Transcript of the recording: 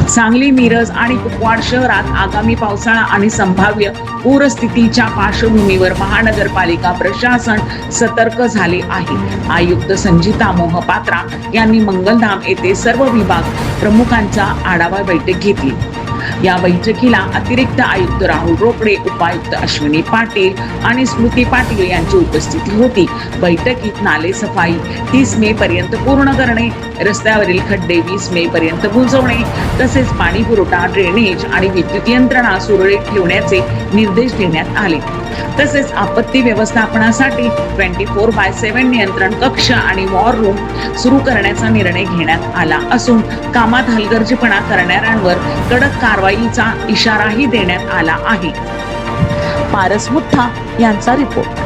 सांगली, मिरज आणि कुपवाड शहरात आगामी पावसाळा आणि संभाव्य पूरस्थितीच्या पार्श्वभूमीवर महानगरपालिका प्रशासन सतर्क झाले आहे. आयुक्त संजिता मोहपात्रा यांनी मंगलधाम येथे सर्व विभाग प्रमुखांचा आढावा बैठक घेतली. या बैठकीला अतिरिक्त आयुक्त राहुल रोकडे, उपायुक्त अश्विनी पाटील आणि स्मृती पाटील यांची उपस्थिती होती. बैठकीत नाले सफाई 30 मे पर्यंत पूर्ण करणे, रस्त्यावरील खड्डे 20 मे पर्यंत बुजवणे, तसेच पाणी पुरवठा, ड्रेनेज आणि विद्युत यंत्रणा सुरळीत ठेवण्याचे निर्देश देण्यात आले. तसेच आपत्ती व्यवस्थापनासाठी 24/7 नियंत्रण कक्ष आणि वॉर रूम सुरू करण्याचा निर्णय घेण्यात आला असून कामात हलगर्जीपणा करणाऱ्यांवर कडक कारवाईचा इशाराही देण्यात आला आहे. पारस मुठ्ठा यांचा रिपोर्ट.